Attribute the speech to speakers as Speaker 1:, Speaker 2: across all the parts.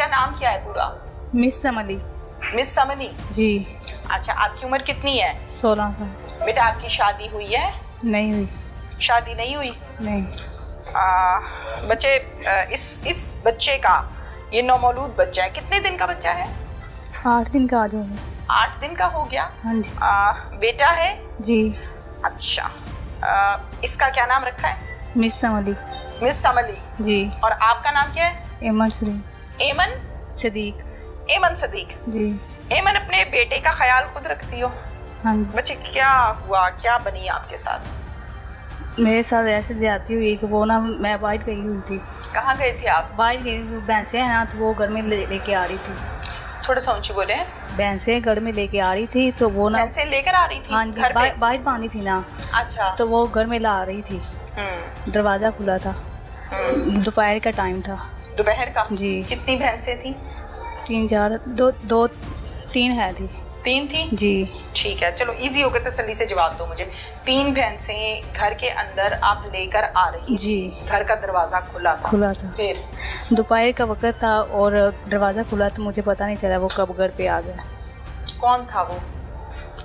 Speaker 1: आपका नाम क्या है पूरा?
Speaker 2: मिस समली।
Speaker 1: मिस समनी
Speaker 2: जी।
Speaker 1: अच्छा, आपकी उम्र कितनी है?
Speaker 2: 16 साल।
Speaker 1: बेटा आपकी शादी हुई है?
Speaker 2: नहीं हुई।
Speaker 1: शादी नहीं हुई?
Speaker 2: नहीं।
Speaker 1: बच्चे इस बच्चे का, ये नौमौलूद बच्चा है, कितने दिन का बच्चा है?
Speaker 2: 8 दिन का आ जाओगे।
Speaker 1: 8 दिन का हो गया।
Speaker 2: हाँ जी।
Speaker 1: बेटा है?
Speaker 2: जी।
Speaker 1: अच्छा, इसका क्या नाम रखा है?
Speaker 2: मिस समली।
Speaker 1: मिस समली।
Speaker 2: जी।
Speaker 1: और आपका नाम क्या है?
Speaker 2: एमन सदीक।
Speaker 1: एमन
Speaker 2: सदीक।
Speaker 1: एमन सदीक।
Speaker 2: जी।
Speaker 1: एमन, अपने बेटे का ख्याल खुद रखती हो?
Speaker 2: हाँ जी।
Speaker 1: बच्चे क्या हुआ, क्या बनी आपके साथ?
Speaker 2: मेरे साथ ऐसे ज्यादती हुई कि वो ना, मैं बाहर गई हुई थी।
Speaker 1: कहाँ गए थे आप?
Speaker 2: बाहर गई, भैंसें हैं ना, तो वो घर में लेके आ रही थी।
Speaker 1: थोड़ा सा ऊंची बोले।
Speaker 2: भैंसें घर में लेके आ रही थी, तो वो ना
Speaker 1: भैंसें लेकर आ रही थी?
Speaker 2: हाँ जी,
Speaker 1: घर पे?
Speaker 2: बाहर पानी थी ना,
Speaker 1: अच्छा।
Speaker 2: तो वो घर में ला रही थी। दरवाज़ा खुला था, दोपहर का टाइम था।
Speaker 1: दोपहर का?
Speaker 2: जी।
Speaker 1: कितनी भैंसें थी?
Speaker 2: 3 है थी।
Speaker 1: 3 थी?
Speaker 2: जी।
Speaker 1: ठीक है, चलो इजी हो गया, तसल्ली से जवाब दो मुझे। 3 भैंसें घर के अंदर आप लेकर आ रही?
Speaker 2: जी।
Speaker 1: घर का दरवाजा खुला था?
Speaker 2: खुला था।
Speaker 1: फिर?
Speaker 2: दोपहर का वक्त था और दरवाज़ा खुला, तो मुझे पता नहीं चला वो कब घर पे आ गया।
Speaker 1: कौन था वो?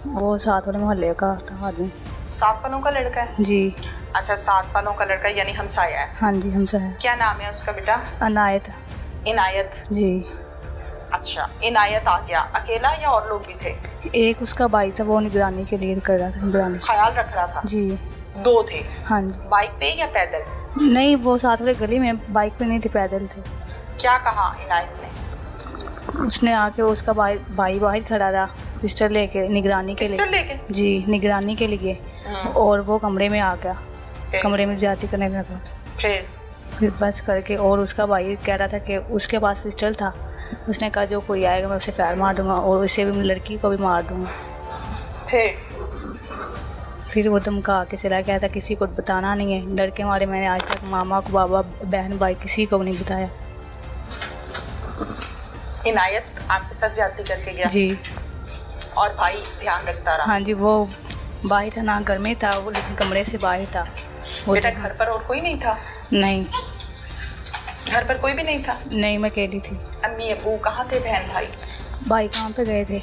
Speaker 2: वो साथ वाले मोहल्ले का था आदमी।
Speaker 1: 7 वालों का लड़का है?
Speaker 2: जी।
Speaker 1: अच्छा, 7 वालों का लड़का, यानी हमसाया है?
Speaker 2: हाँ जी, हमसा है।
Speaker 1: क्या नाम है उसका बेटा?
Speaker 2: अनायत।
Speaker 1: इनायत।
Speaker 2: जी।
Speaker 1: अच्छा, इनायत आ गया अकेला या और लोग भी थे?
Speaker 2: एक उसका भाई था, वो निगरानी के लिए कर रहा था, निगरानी
Speaker 1: ख्याल रख रहा था?
Speaker 2: जी।
Speaker 1: 2 थे?
Speaker 2: हाँ जी।
Speaker 1: बाइक पे या पैदल?
Speaker 2: नहीं, वो साथ वाले गली में, बाइक पे नहीं थे, पैदल थे।
Speaker 1: क्या कहा इनायत ने?
Speaker 2: उसने आके, उसका भाई बाहर खड़ा था पिस्टल लेके, निगरानी के
Speaker 1: पिस्टल
Speaker 2: लिए।
Speaker 1: लेके?
Speaker 2: जी, निगरानी के लिए। और वो कमरे में आ गया, कमरे में ज्यादती करने लगा। फिर बस करके, और उसका भाई कह रहा था कि उसके पास पिस्टल था। उसने कहा जो कोई आएगा मैं उसे फायर मार दूंगा और उसे भी, लड़की को भी मार दूंगा। फिर वो धमका के चला गया था, किसी को बताना नहीं है। डर के मारे मैंने आज तक मामा को, बाबा, बहन, भाई किसी को नहीं बताया।
Speaker 1: इनायत आपके साथ ज्यादती करके गया?
Speaker 2: जी।
Speaker 1: और भाई ध्यान रखता रहा?
Speaker 2: हाँ जी, वो बाहर था ना, घर में था वो, लेकिन कमरे से बाहर था।
Speaker 1: बेटा घर पर और कोई नहीं था?
Speaker 2: नहीं।
Speaker 1: घर पर कोई भी नहीं था?
Speaker 2: नहीं, मैं अकेली थी।
Speaker 1: अम्मी अबू कहाँ थे, बहन भाई?
Speaker 2: भाई काम पे गए थे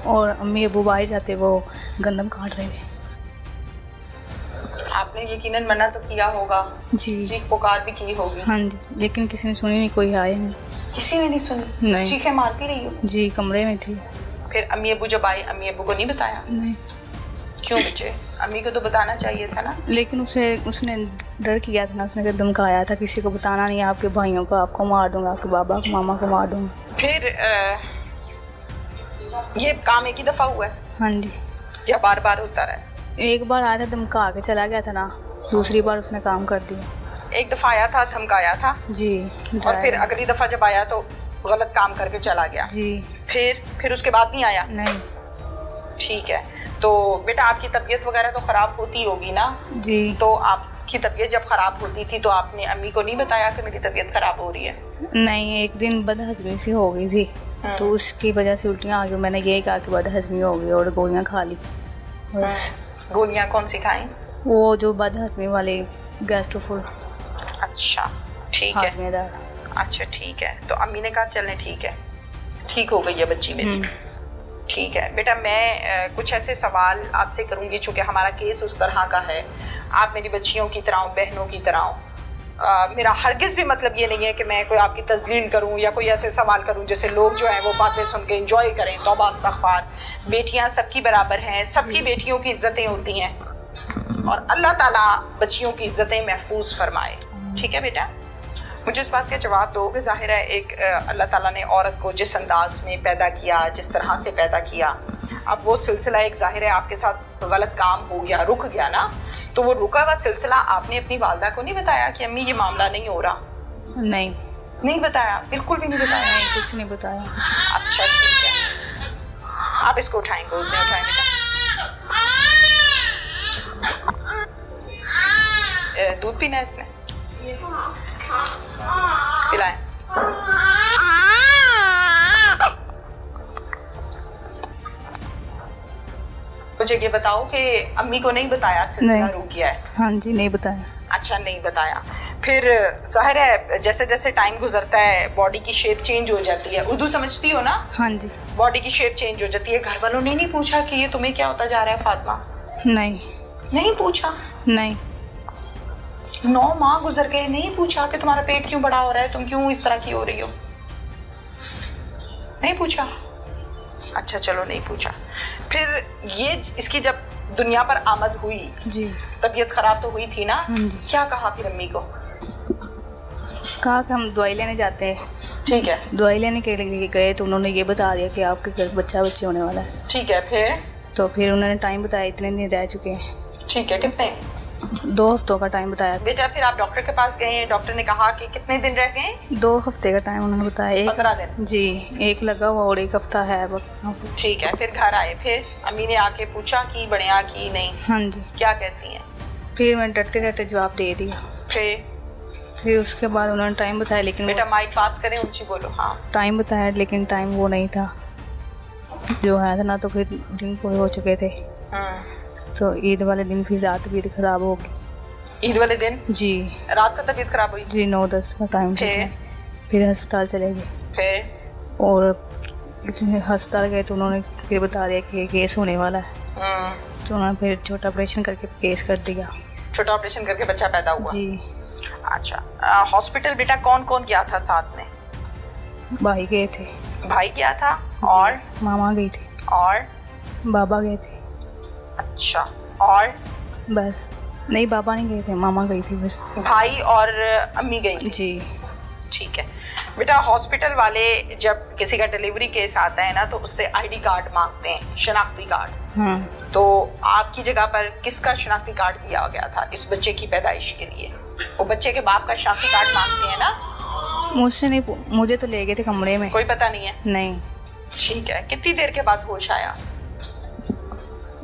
Speaker 2: और अम्मी अबू बाहर जाते, वो गंदम काट रहे थे।
Speaker 1: आपने यकीनन मना तो किया होगा?
Speaker 2: जी।
Speaker 1: चीख पुकार भी की होगी?
Speaker 2: हाँ जी, लेकिन किसी ने सुनी नहीं, कोई आया नहीं।
Speaker 1: किसी ने नहीं सुनी?
Speaker 2: नहीं।
Speaker 1: चीखें मारती रही हो?
Speaker 2: जी, कमरे में थी।
Speaker 1: फिर अम्मी अबू जब आए, अम्मी अबू को नहीं बताया?
Speaker 2: नहीं।
Speaker 1: क्यों बच्चे, अम्मी को तो बताना चाहिए था ना?
Speaker 2: लेकिन उसने डर किया था ना, उसने धमकाया था, किसी को बताना नहीं है, आपके भाइयों को आपको मार दूंगा, आपके बाबा को, मामा को मार दूंगा।
Speaker 1: फिर ये काम एक ही दफ़ा हुआ है?
Speaker 2: हाँ जी।
Speaker 1: या बार बार होता रहा?
Speaker 2: एक बार आया था, धमका के चला गया था ना, दूसरी बार उसने काम कर दिया।
Speaker 1: एक दफ़ा आया था, धमकाया था?
Speaker 2: जी।
Speaker 1: और फिर अगली दफ़ा जब आया तो गलत काम करके चला गया?
Speaker 2: जी।
Speaker 1: फिर उसके बाद नहीं आया?
Speaker 2: नहीं।
Speaker 1: ठीक है, तो बेटा आपकी तबीयत वगैरह तो ख़राब होती होगी ना?
Speaker 2: जी।
Speaker 1: तो आपकी तबीयत जब ख़राब होती थी तो आपने अम्मी को नहीं बताया कि मेरी तबीयत ख़राब हो रही है?
Speaker 2: नहीं, एक दिन बदहज़मी सी हो गई थी, तो उसकी वजह से उल्टियाँ आ गई। मैंने यही कहा कि बदहज़मी हो गई और गोलियाँ खा ली बस।
Speaker 1: गोलियाँ कौन सी खाई?
Speaker 2: वो जो बदहज़मी वाली, गैस्ट्रोफुल।
Speaker 1: अच्छा, ठीक है।
Speaker 2: हाजमेदार।
Speaker 1: अच्छा, ठीक है। तो अम्मी ने कहा चलने, ठीक है, ठीक हो गई है बच्ची मेरी। ठीक है बेटा, मैं कुछ ऐसे सवाल आपसे करूंगी चूँकि हमारा केस उस तरह का है। आप मेरी बच्चियों की तरह हो, बहनों की तरह हो। मेरा हरगिज़ भी मतलब ये नहीं है कि मैं कोई आपकी तज़लील करूं या कोई ऐसे सवाल करूं जैसे लोग जो हैं वो बातें सुन के इंजॉय करें। तौबा इस्तग़फ़ार। बेटियां सबकी बराबर हैं, सबकी बेटियों की इज़्ज़तें होती हैं और अल्लाह ताला बच्चियों की इज़्ज़तें महफूज फरमाए। ठीक है बेटा, मुझे इस बात का जवाब दो कि ज़ाहिर है एक अल्लाह ताला ने औरत को जिस अंदाज में पैदा किया, जिस तरह से पैदा किया, अब वो सिलसिला एक ज़ाहिर है आपके साथ गलत काम हो गया, रुक गया ना, तो वो रुका हुआ सिलसिला आपने अपनी वालदा को नहीं बताया कि अम्मी ये मामला नहीं हो रहा?
Speaker 2: नहीं
Speaker 1: बताया, बिल्कुल भी नहीं बताया?
Speaker 2: नहीं, कुछ नहीं बताया।
Speaker 1: अच्छा, ठीक है, आप इसको उठाएं, गोद में उठाएं बेटा। दूध पीना है इसने, पिलाएं। मुझे ये बताओ कि अम्मी को नहीं बताया सिलसिला रुक गया है?
Speaker 2: हाँ जी, नहीं बताया।
Speaker 1: अच्छा, नहीं बताया। फिर जाहिर है जैसे जैसे टाइम गुजरता है बॉडी की शेप चेंज हो जाती है। उर्दू समझती हो ना?
Speaker 2: हाँ जी।
Speaker 1: बॉडी की शेप चेंज हो जाती है। घर वालों ने नहीं पूछा कि ये तुम्हें क्या होता जा रहा है फातिमा? नहीं पूछा?
Speaker 2: नहीं।
Speaker 1: 9 माह गुजर गए, नहीं पूछा कि तुम्हारा पेट क्यों बड़ा हो रहा है, तुम क्यों इस तरह की हो रही हो? नहीं पूछा? अच्छा चलो नहीं पूछा। फिर ये इसकी जब दुनिया पर आमद हुई
Speaker 2: जी,
Speaker 1: तबीयत खराब तो हुई थी ना?
Speaker 2: हाँ जी।
Speaker 1: क्या कहा फिर अम्मी को?
Speaker 2: कहा कि हम दवाई लेने जाते हैं।
Speaker 1: ठीक है।
Speaker 2: दवाई लेने के लिए गए तो उन्होंने ये बता दिया कि आपके घर बच्चे होने वाला है।
Speaker 1: ठीक है।
Speaker 2: फिर उन्होंने टाइम बताया, इतने दिन रह चुके हैं।
Speaker 1: ठीक है। कितने?
Speaker 2: 2 हफ्तों का टाइम बताया।
Speaker 1: बेटा फिर आप डॉक्टर के पास गए हैं, डॉक्टर ने कहा कि कितने दिन रह गए?
Speaker 2: 2 हफ्ते का टाइम उन्होंने बताया।
Speaker 1: 15 दिन?
Speaker 2: जी, एक लगा हुआ और 1 हफ्ता है।
Speaker 1: ठीक है। फिर घर आए, फिर अम्मी ने आके पूछा कि बढ़िया की नहीं?
Speaker 2: हाँ जी।
Speaker 1: क्या कहती हैं?
Speaker 2: फिर मैं डरते डरते जवाब दे दिया। फिर उसके बाद उन्होंने टाइम बताया, लेकिन
Speaker 1: बेटा माइक पास करें, ऊंची बोलो। हाँ।
Speaker 2: टाइम बताया लेकिन टाइम वो नहीं था जो है था ना। तो फिर दिन पूरे हो चुके थे। तो ईद वाले दिन फिर रात भी ख़राब हो गई।
Speaker 1: ईद वाले दिन?
Speaker 2: जी।
Speaker 1: रात को तबीयत खराब हुई?
Speaker 2: जी, 9-10 का टाइम था। फिर अस्पताल चले गए। और अस्पताल गए तो उन्होंने फिर बता दिया कि केस होने वाला है। तो उन्होंने फिर छोटा ऑपरेशन करके केस कर दिया।
Speaker 1: छोटा ऑपरेशन करके बच्चा पैदा हुआ?
Speaker 2: जी।
Speaker 1: अच्छा, हॉस्पिटल बेटा कौन कौन गया था साथ में?
Speaker 2: भाई गए थे।
Speaker 1: भाई गया था और
Speaker 2: मामा गई थी
Speaker 1: और
Speaker 2: बाबा गए थे।
Speaker 1: अच्छा, और
Speaker 2: बस? नहीं, बाबा नहीं गए थे, मामा गई थी बस।
Speaker 1: भाई और अम्मी गई थी?
Speaker 2: जी।
Speaker 1: ठीक है बेटा, हॉस्पिटल वाले जब किसी का डिलीवरी केस आता है ना तो उससे आईडी कार्ड मांगते हैं, शनाख्ती कार्ड।
Speaker 2: हाँ।
Speaker 1: तो आपकी जगह पर किसका शनाख्ती कार्ड दिया गया था इस बच्चे की पैदाइश के लिए? वो बच्चे के बाप का शनाख्ती कार्ड मांगते हैं ना?
Speaker 2: मुझसे नहीं, मुझे तो ले गए थे कमरे में।
Speaker 1: कोई पता नहीं है?
Speaker 2: नहीं।
Speaker 1: ठीक है। कितनी देर के बाद होश आया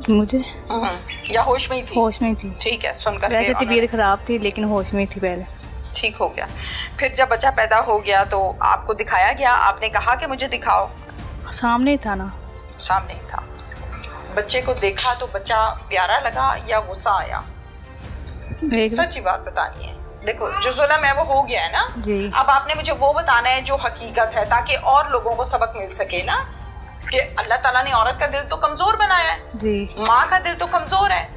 Speaker 2: मुझे?
Speaker 1: या होश में ही थी?
Speaker 2: होश में थी।
Speaker 1: ठीक है। सुनकर
Speaker 2: वैसे तबीयत खराब थी लेकिन होश में थी पहले।
Speaker 1: ठीक हो गया। फिर जब बच्चा पैदा हो गया तो आपको दिखाया गया? आपने कहा कि मुझे दिखाओ?
Speaker 2: सामने ही था ना।
Speaker 1: सामने ही था। बच्चे को देखा तो बच्चा प्यारा लगा या गुस्सा आया? सच्ची बात बतानी है। देखो जो जुल्म है वो हो गया है ना
Speaker 2: जी।
Speaker 1: अब आपने मुझे वो बताना है जो हकीकत है, ताकि और लोगों को सबक मिल सके ना कि अल्लाह ताला ने औरत का दिल तो कमजोर बनाया है
Speaker 2: जी।
Speaker 1: माँ का दिल तो कमजोर है।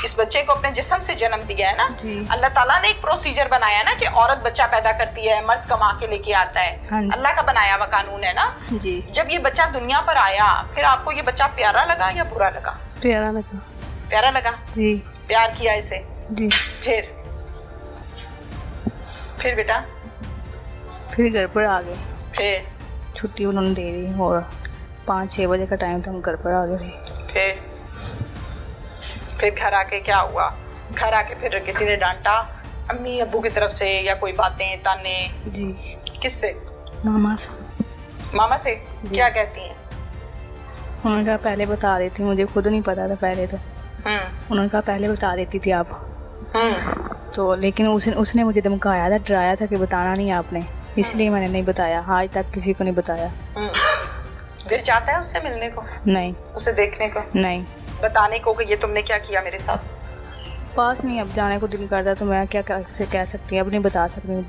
Speaker 1: इस बच्चे को अपने जिस्म से जन्म दिया है ना
Speaker 2: जी।
Speaker 1: अल्लाह ताला ने एक प्रोसीजर बनाया ना कि औरत बच्चा पैदा करती है, मर्द कमा के लेके आता है।
Speaker 2: हाँ।
Speaker 1: अल्लाह का बनाया हुआ कानून है ना
Speaker 2: जी।
Speaker 1: जब ये बच्चा दुनिया पर आया फिर आपको ये बच्चा प्यारा लगा या बुरा लगा?
Speaker 2: प्यारा लगा।
Speaker 1: प्यारा लगा?
Speaker 2: जी।
Speaker 1: प्यार किया इसे?
Speaker 2: जी।
Speaker 1: फिर बेटा?
Speaker 2: फिर घर पर आ गए।
Speaker 1: फिर
Speaker 2: छुट्टी उन्होंने दे दी और 5-6 बजे का टाइम था, हम घर पर आ गए थे।
Speaker 1: फिर घर आके क्या हुआ? घर आके फिर किसी ने डांटा अम्मी अब्बू की तरफ से या कोई बातें ताने?
Speaker 2: जी।
Speaker 1: किससे?
Speaker 2: मामा से।
Speaker 1: मामा से? क्या कहती हैं?
Speaker 2: उन्होंने कहा पहले बता देती, मुझे खुद नहीं पता था पहले तो। उन्होंने कहा पहले बता देती थी आप। तो लेकिन उसने मुझे धमकाया था, डराया था कि बताना नहीं आपने, इसलिए मैंने नहीं बताया। आज तक किसी को नहीं बताया।
Speaker 1: दिल चाहता है उससे मिलने को?
Speaker 2: नहीं।
Speaker 1: उसे देखने को?
Speaker 2: नहीं।
Speaker 1: बताने को कि ये तुमने क्या किया मेरे साथ?
Speaker 2: पास नहीं अब जाने को दिल करता तो मैं क्या कह सकती हूँ, अब नहीं बता सकती।